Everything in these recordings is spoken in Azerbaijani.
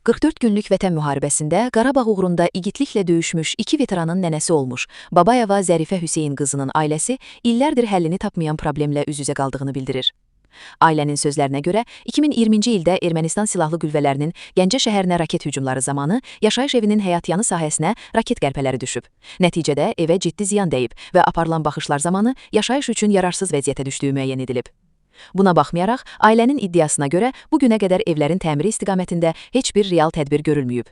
44 günlük Vətən müharibəsində Qarabağ uğrunda igidliklə döyüşmüş iki veteranın nənəsi olmuş Babayeva Zərifə Hüseyn qızının ailəsi illərdir həllini tapmayan problemlə üz-üzə qaldığını bildirir. Ailənin sözlərinə görə 2020-ci ildə Ermənistan silahlı qüvvələrinin Gəncə şəhərinə raket hücumları zamanı yaşayış evinin həyatyanı sahəsinə raket qərpələri düşüb. Nəticədə evə ciddi ziyan dəyib və aparılan baxışlar zamanı yaşayış üçün yararsız vəziyyətə düşdüyü müəyyən edilib. Buna baxmayaraq, ailənin iddiasına görə bu günə qədər evlərin təmiri istiqamətində heç bir real tədbir görülməyib.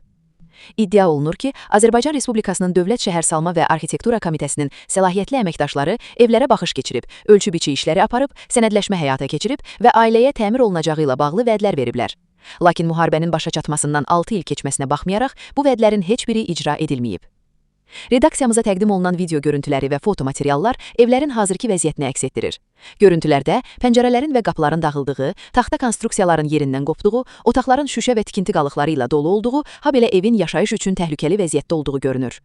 İddia olunur ki, Azərbaycan Respublikasının Dövlət Şəhərsalma və Arxitektura Komitəsinin səlahiyyətli əməkdaşları evlərə baxış keçirib, ölçü-biçi işləri aparıb, sənədləşmə həyata keçirib və ailəyə təmir olunacağı ilə bağlı vədlər veriblər. Lakin müharibənin başa çatmasından 6 il keçməsinə baxmayaraq, bu vədlərin heç biri icra edilməyib. Redaksiyamıza təqdim olunan video görüntüləri və fotomateriallar evlərin hazırki vəziyyətini əks etdirir. Görüntülərdə pəncərələrin və qapıların dağıldığı, taxta konstruksiyaların yerindən qopduğu, otaqların şüşə və tikinti qalıqları ilə dolu olduğu, habelə evin yaşayış üçün təhlükəli vəziyyətdə olduğu görünür.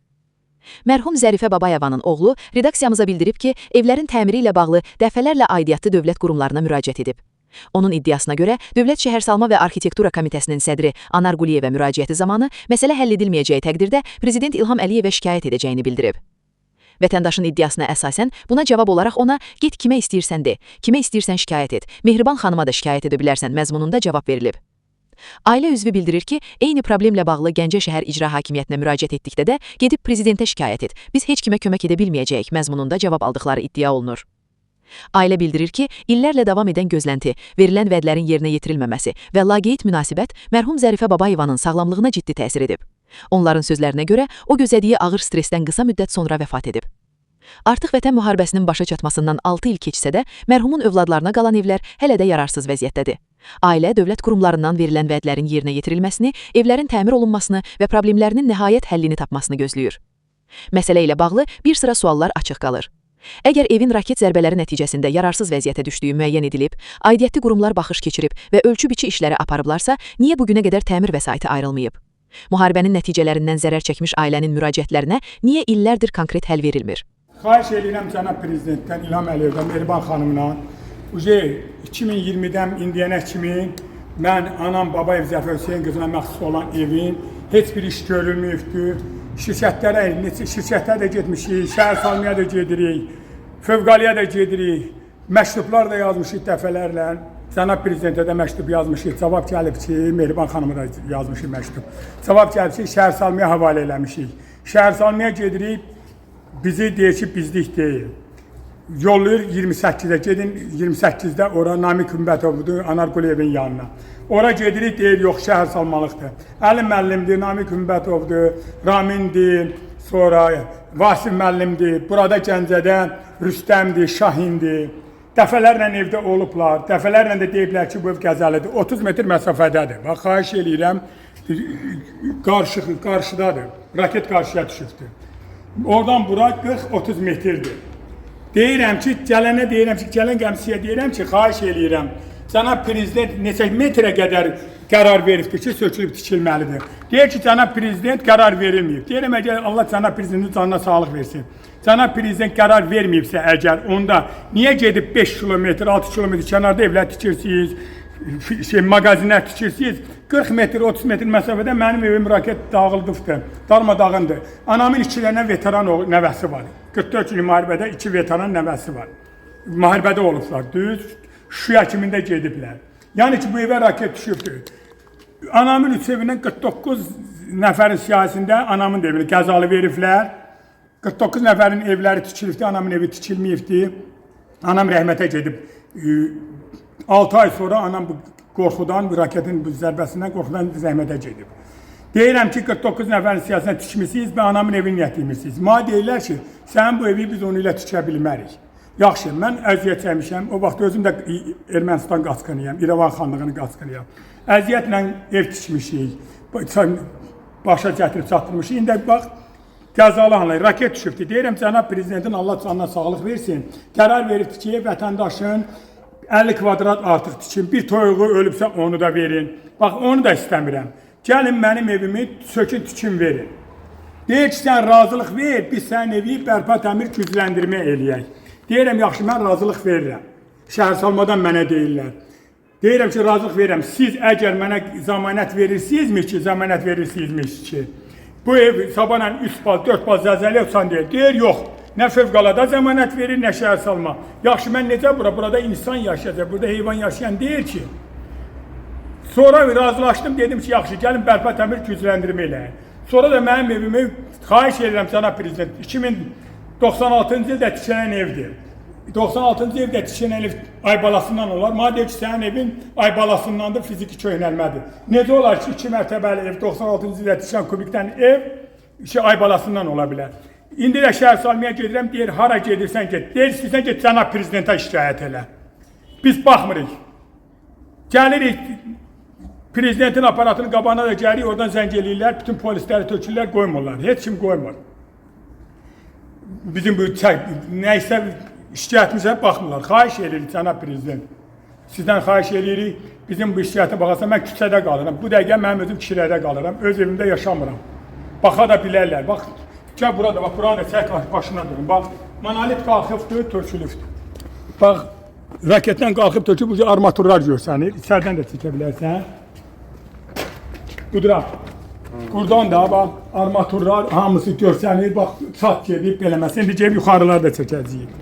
Mərhum Zərifə Babayevanın oğlu redaksiyamıza bildirib ki, evlərin təmiri ilə bağlı dəfələrlə aidiyyatlı dövlət qurumlarına müraciət edib. Onun iddiasına görə, Dövlət Şəhərsalma və Arxitektura Komitəsinin sədri Anar Quliyevə müraciəti zamanı məsələ həll edilməyəcəyi təqdirdə Prezident İlham Əliyevə şikayət edəcəyini bildirib. Vətəndaşın iddiasına əsasən buna cavab olaraq ona "Get kimə istəyirsən de, kimə istəyirsən şikayət et, Mehriban xanıma da şikayət edə bilərsən" məzmununda cavab verilib. Ailə üzvü bildirir ki, eyni problemlə bağlı Gəncə şəhər icra hakimiyyətinə müraciət etdikdə də gedib prezidentə şikayət et, biz heç kimə kömək edə bilməyəcəyik məzmununda cavab aldıqları iddia olunur. Ailə bildirir ki, illərlə davam edən gözlənti, verilən vədlərin yerinə yetirilməməsi və laqeyd münasibət mərhum Zərifə Babayevanın sağlamlığına ciddi təsir edib. Onların sözlərinə görə, o gözlədiyi ağır stressdən qısa müddət sonra vəfat edib. Artıq Vətən müharibəsinin başa çatmasından 6 il keçsə də, mərhumun övladlarına qalan evlər hələ də yararsız vəziyyətdədir. Ailə dövlət qurumlarından verilən vədlərin yerinə yetirilməsini, evlərin təmir olunmasını və problemlərinin nəhayət həllini tapmasını gözləyir. Məsələ ilə bağlı bir sıra suallar açıq qalır. Əgər evin raket zərbələri nəticəsində yararsız vəziyyətə düşdüyü müəyyən edilib, aidiyyatlı qurumlar baxış keçirib və ölçü-biçi işləri aparıblarsa, niyə bugünə qədər təmir vəsaiti ayrılmayıb? Müharibənin nəticələrindən zərər çəkmiş ailənin müraciətlərinə niyə illərdir konkret həll verilmir? Xahiş edirəm cənab prezidentdən, İlham Əliyevdən, Mehriban xanımdan, 2020-dən indiyənə kimi mən anam Babayev Zərifə Hüseyn qızına məxsus olan evin heç bir iş görülməyibdir. Şirkətlərə də getmişik, şəhərsalmaya da gedirik, fövqəliyə də gedirik, məktublar da yazmışıq dəfələrlə. Cənab prezidentə də məktub yazmışıq, cavab gəlib ki, Mehriban xanıma da yazmışıq məktub. Cavab gəlib ki, şəhərsalmaya havalə eləmişik. Şəhərsalmaya gedirik, bizi deyir ki, bizlik deyil. Yollayır 28-də, gedin 28-də ora Namiq Hümbətovdur, Anar Quliyevin yanına. Ora gedirik, deyir, yox, şəhər salmalıqdır. Əli müəllimdir, Namiq Hümbətovdur, Ramindir, sonra Vasif müəllimdir, burada Gəncədə Rüstəmdir, Şahindir. Dəfələrlə evdə olublar, dəfələrlə də deyiblər ki, bu ev qəzəlidir, 30 metr məsafədədir. Bax, xahiş edirəm, qarşıdadır, raket qarşıya düşübdür. Oradan bura 40-30 metrdir. Deyirəm ki, gələn qəmsiyə deyirəm ki, xahiş edirəm, cənab prezident neçə metrə qədər qərar veribdir ki, sökülüb tikilməlidir. Deyir ki, cənab prezident qərar verilməyib. Deyirəm, əgər Allah cənab prezidentin canına sağlıq versin. Cənab prezident qərar verməyibsə əgər, onda niyə gedib 5 kilometr, 6 kilometr kənarda evlər tikirsiniz, mağazinlər tikirsiniz, 40 metr, 30 metr məsafədə mənim evim raket dağıldıqdır, darmadağındır. Anamın 2 dənə veteran nəvəsi var. 44 gün müharibədə 2 veteran nəvəsi var. Müharibədə olublar, düz Şuşa kimində gediblər. Yəni ki, bu evə raket düşübdür. Anamın 3 evindən 49 nəfərin siyasində anamın evini qəzalı veriblər. 49 nəfərin evləri tikilibdir, anamın evi tikilməyibdir. Anam rəhmətə gedib. 6 ay sonra anam bu qorxudan, bu raketin bu zərbəsindən qorxudan rəhmətə gedib. Deyirəm ki, 49 nəfərin siyasətini tikmişsiniz və anamın evini yətimirsiniz. Mənə deyirlər ki, sən bu evi biz onu ilə tikə bilmərik. Yaxşı, mən əziyyət çəkmişəm, o vaxt özüm də Ermənistan qaçqınıyam, İrəvan xanlığının qaçqınıyam. Əziyyətlə ev tikmişik, başa gətirib çatdırmışıq. İndi bax, qəzalı hanlar, raket düşübdür. Deyirəm, cənab prezidentin Allah canına sağlıq versin, qərar veribdir ki, vətəndaşın 50 kvadrat artıq tikin, bir toyuğu ölübsə onu da verin. Bax, onu da istəmirəm. Gəlin mənim evimi sökün tikin verin. Deyir ki, sən razılıq ver, biz sənin evi bərpa təmir gücləndirmə eləyək. Deyirəm, yaxşı, mən razılıq verirəm. Şəhərsalmadan mənə deyirlər. Deyirəm ki, razılıq verirəm. Siz əgər mənə zəmanət verirsinizmiş ki, bu ev sabahla 3 bal, 4 bal zəlzələ yoxsan deyir. Deyir, yox. Nə fövqəladə zəmanət verir, nə şəhər salma. Yaxşı, mən necə burada insan yaşayacaq, burada heyvan yaşayan deyir ki. Sonra razılaşdım, dedim ki, yaxşı, gəlin bərpa təmir gücləndirmə eləyək. Sonra da mənim evimi xahiş edirəm cənab prezident, 2096-cı ildə tikilən evdir. 96-cı evdə tikilən ev aybalasından olar. Mənə deyir ki, sənin evin aybalasındandır, fiziki köhnəlmədir. Necə olar ki, 2 mərtəbəli ev, 96-cı ildə tikilən kubikdən ev aybalasından ola bilər. İndi də şəhər salmaya gedirəm, deyir, hara gedirsən get. Deyir, istəyirsən get, cənab prezidentə şikayət elə. Biz baxmırıq. Gəlirik, prezidentin aparatının qabağına da gəlirik, oradan zəng eləyirlər, bütün polisləri tökürlər, qoymurlar. Heç kim qoymur. Bizim bu nəysə şikayətimizə baxmırlar. Xahiş edirik, cənab prezident. Sizdən xahiş edirik, bizim bu şikayətə baxarsan, mən küçədə qalıram. Bu dəqiqə mənim özüm Kirədə qalıram, öz evimdə yaşamıram. Baxa da bilərlər. Bax, gəl burada, bax, buranın da çək başına durun. Bax, monolit qalxıbdır, tökülübdür. Bax, raketdən qalxıb töküb, bu armaturlar görsənir. İçərdən də çəkə bilərsən. Qudra. Buradan da, bax, armaturlar hamısı görsənir. Bax, çat gedib, beləməsin. İndi gəlib yuxarılar da çəkəcəyik.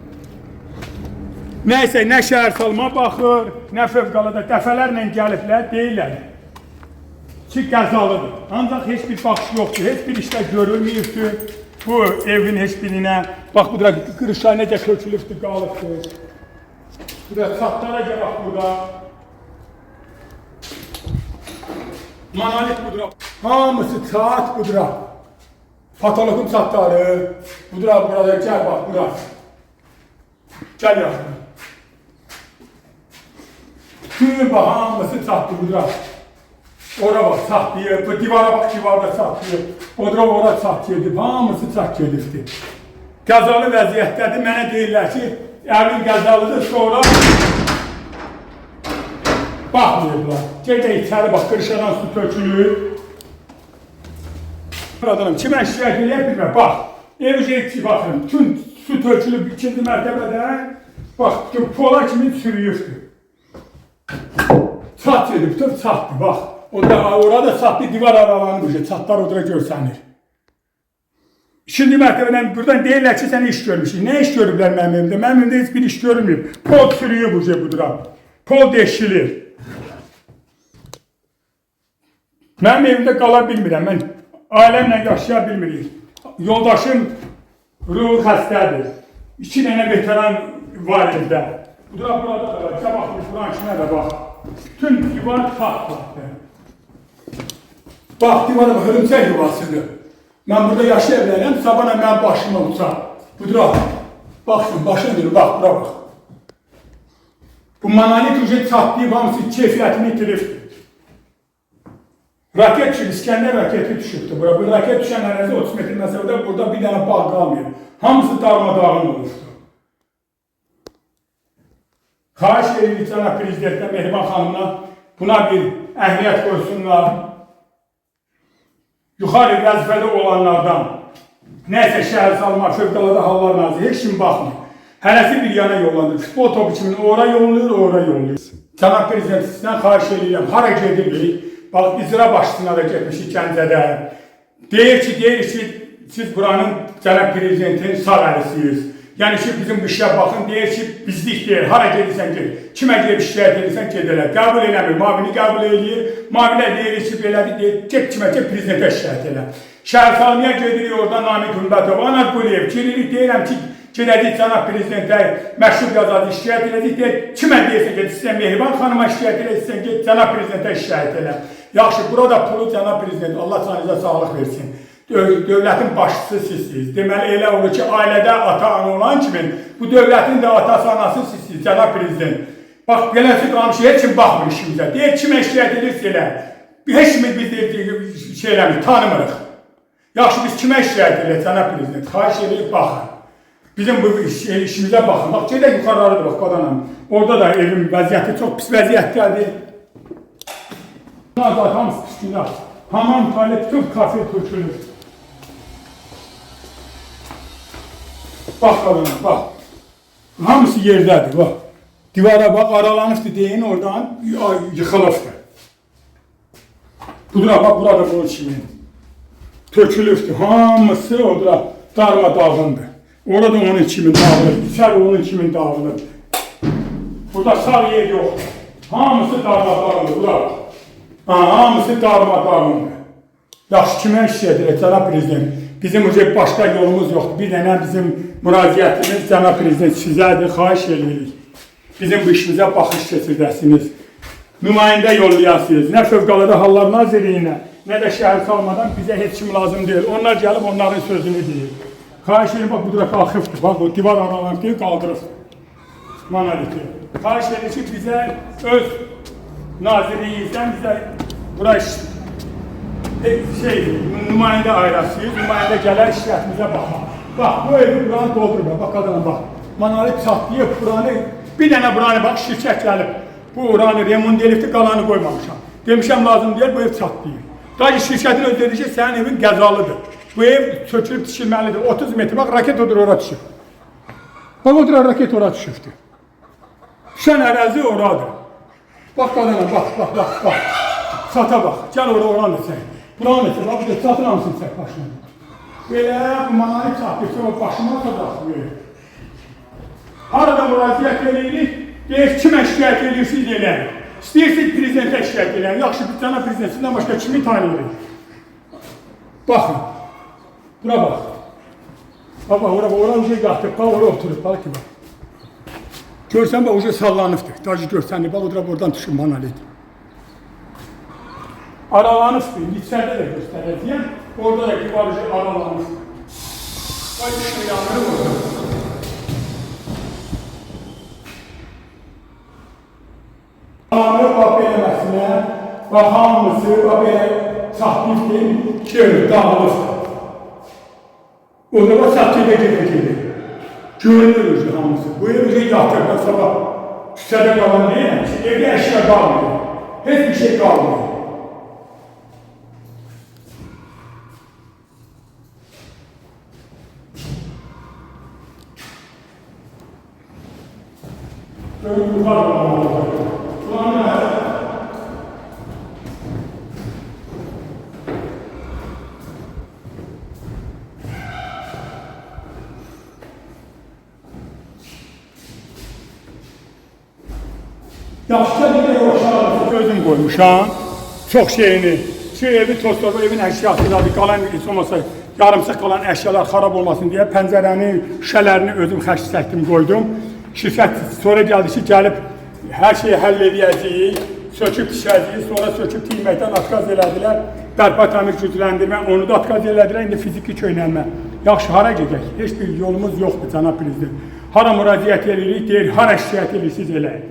Nəysə, nə şəhər salma baxır, nə fövqəladə dəfələrlə gəliblər, deyirlər ki, qəzalıdır. Ancaq heç bir baxış yoxdur, heç bir işlə görülməyibdir. Bu evin heç birinə, bax, bu da qırışlar necə kökülübdür, qalıbdır. Bu da çatlara gəl, bax, burada. Monolit budura. Hamısı çat budura. Patologun çatları. Budura burada, gəl, bax, bura. Gəl yaxın. Bütün bax, hamısı çatdı budura. Ora bax, çatlayıb, bu divara bax, divarda çatlayıb. Odra ora çat gedib, hamısı çat gedibdir. Qəzalı vəziyyətdədir, mənə deyirlər ki, evin qəzalıdır, sonra baxmayıblar. Gedə içəri bax, qırışadan su tökülür. Buradanım, ki, mən şikayət eləyə bilməm, bax, ev ki, baxın, bütün su tökülüb ikinci mərtəbədən, bax, pola kimi sürüyübdür. Çat gedibdir, çatdır, bax. Orada çatlı divar aralanır, çatlar odra görsənir. İkinci mərtəbədən buradan deyirlər ki, sən iş görmüşsün. Nə iş görüblər mənim evimdə? Mənim evimdə heç bir iş görülməyib. Pol sürüyüb budura. Pol deşilir. Mənim evimdə qala bilmirəm. Mən ailəmlə yaşaya bilmirik. Yoldaşım ruhu xəstədir. 2 dənə veteran var evdə. Budura burada da var. Baxın, buranın içinə də bax. Bütün divar çatdır. Bax, divara bax, hörümçək yuvasıdır. Mən burada yaşaya bilərəm, sabahla mənim başıma uçar. Budura, baxın, başına deyir, bax, bura bax. Bu monolit ujet çatlayıb, hamısı keyfiyyətini itiribdir. Raket üçün, İskəndər raketi düşübdür bura. Bu raket düşən ərəzi 30 metr məsafədə, burada bir dənə bağ qalmıyor. Hamısı darmadağın olmuşdur. Xahiş edirik cənab prezidentdən, Mehriban xanımdan buna bir əhliyyət qoysunlar. Yuxarı vəzifədə olanlardan nəsə şəhər salma, fövqəladə hallar naziri, heç kim baxmır. Hərəsi bir yana yollanır. Futbol topu kimi ora yollayır, ora yollayır. Cənab prezident sizdən xahiş edirəm, hara gedirik? Bax, icra başçısına da getmişik Gəncədə. Deyir ki, siz buranın cənab prezidentin sağ əlisiniz. Yəni ki, bizim bu işə baxın, deyir ki, bizlik deyir, hara gedirsən ged. Kimə gedib şikayət edirsən gedilər. Qəbul eləmir, mavini qəbul eləyir. Mavinə deyir ki, belədir, deyir, get kimə ki, prezidentə şikayət elə. Şəhər salmaya gedirik, oradan Namiq Hümbətov, Anar Quliyev, giririk, deyirəm ki, gedəcək cənab prezidentə məşhur qazadı şikayət edəcək, deyir, kimə deyirsən ged, istəyən Mehriban xanıma şikayət elə, istəyən ged, cənab prezidentə şikayət elə. Yaxşı, burada pulu cənab prezident, Allah canınıza sağlıq versin. Dövlətin başçısı sizsiniz. Deməli, elə olur ki, ailədə ata-ana olan kimi, bu dövlətin də atası, anası sizsiniz, cənab prezident. Bax, beləsi qalmış, heç kim baxmır işimizə. Deyir, kimə şikayət edirsə elə, heç kimi biz şeyləmir, tanımırıq. Yaxşı, biz kimə şikayət edir, cənab prezident? Xahiş edirik, baxın. Bizim bu işimizə baxın. Bax, gedək yuxarıları da bax, qadanam. Orada da evin vəziyyəti çox pis vəziyyətdədir. Bunlar da hamısı pis günlər. Hamam, tuvalet, bütün kafe tökülür. Bax, qadanam, bax. Hamısı yerdədir, bax. Divara bak, aralanıbdır deyin, oradan yıxılıbdır. Budura bak, burada bunun kimin. Tökülübdür, hamısı orada darmadağındır. Orada onun kimin dağılır, içeri onun kimin dağılır. Burada sağ yer yoxdur. Hamısı darmadağındır, bura bak. Hamısı darmadağındır. Yaxşı kimə iş edir, cənab prezident? Bizim başqa yolumuz yoxdur. Bir dənə bizim müraciətimiz cənab prezident sizədir, xahiş edirik. Bizim bu işimizə baxış keçirdəsiniz. Nümayəndə yollayasınız. Nə Fövqəladə Hallar Nazirliyinə, nə də şəhər salmadan bizə heç kim lazım deyil. Onlar gəlib onların sözünü deyir. Xahiş edirik, bax, bu da qalxıbdır. Bax, o divar aralarını deyil, qaldırır. Monoliti. Xahiş edirik ki, bizə öz nazirliyinizdən bizə bura nümayəndə ayırasınız, nümayəndə gələr işlətimizə baxar. Bax, bu evi buranı doldurma, bax qadına bax. Monolit çatlayıb, buranı, bir dənə buranı bax, şirkət gəlib. Bu uranı remont edibdir, qalanı qoymamışam. Demişəm lazım deyil, bu ev çatlayır. Daha ki, şirkətin öz dedi ki, sənin evin qəzalıdır. Bu ev çökülüb tikilməlidir, 30 metr, bax, raket odur, ora düşüb. Bax, odur, raket ora düşübdür. Düşən ərazi oradır. Bax, qadına, bax. Çata bax, gəl oranı da çək. Buranı da çək, bax, bir də çatın hamısını çək başına. Belə bu manayı çatdırsa, o başıma çatdırsa. Harada müraciət edirik, deyir, kimə şikayət edirsiniz eləyən. İstəyirsiniz prezidentə şikayət eləyən, yaxşı bir cənab prezidentindən başqa kimi tanıyırıq. Baxın, bura bax. Bax, ora uca qatıb, bax, ora oturub, bax ki, bax. Görsən, bax, uca sallanıbdır. Dacı görsəndir, bax, ora buradan düşün monolit. Aralanıbdır, içərdə də göstərəcəyəm. Orada da ki, var uca aralanıbdır. Bax, işini yanırım orada. Bax, beləməsinə, bax, hamısı, bax, belə çatlıqdır, görür, dağılıbdır. Orada bax, çatlıqda gedir. Görünür hamısı. Bu ev yatır, sabah küçədə qalan deyiləm ki, evdə əşya qalmıyor. Heç bir şey qalmıyor. Görün, yukarı qalmıyor. Yaxşıca bir də yoxşalarını gözüm qoymuşam, çox şeyini, şu evi toztorba, evin əşyasıdır, qalan heç olmasa yarımsa qalan əşyalar xarab olmasın deyə pəncərəni, şüşələrini özüm xərç çəkdim, qoydum. Şirkət sonra gəldi ki, gəlib hər şeyi həll edəcəyik, söküb düşəcəyik, sonra söküb tiyməkdən atkaz elədilər, bərpa tamir gücləndirmə, onu da atkaz elədilər, indi fiziki köynəlmə. Yaxşı, hara gedək? Heç bir yolumuz yoxdur, cənab prezident. Hara müraciət edirik, deyir, hara şikayət edirsiniz eləyin.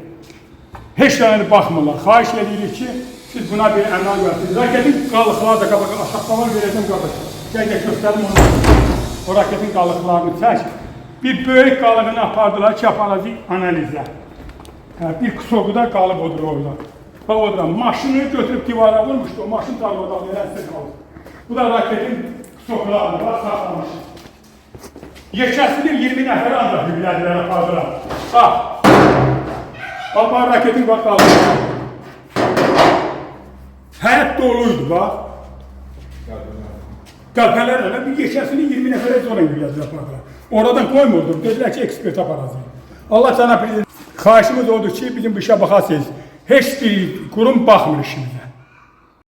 Heç şeyini baxmırlar. Xahiş edirik ki, siz buna bir əməl verirsiniz. Raketin qalıqları da qabağa, aşağıdalar verəcəm qabağa. Gəl göstərim onu. O raketin qalıqlarını çək. Bir böyük qalığını apardılar ki, aparazi analizə. Bir kusoqu da qalıb odur orada. Bax odur, maşını götürüb divara vurmuşdu, o maşın darvadan eləsə qalıb. Bu da raketin kusoqlarını var, saxlamış. Yekəsidir 20 nəfər ancaq hüblədilər apardılar. Bax. Bax, raketin bax qalıb. Həyət doluydu, bax. Qəlpələr elə bir yekəsini 20 nəfərə sonra hüblədilər apardılar. Oradan qoymurdur, dedilər ki, ekspert aparacaq. Allah cənab prezident, xahişimiz odur ki, bizim bu işə baxasınız. Heç bir qurum baxmır işimizə.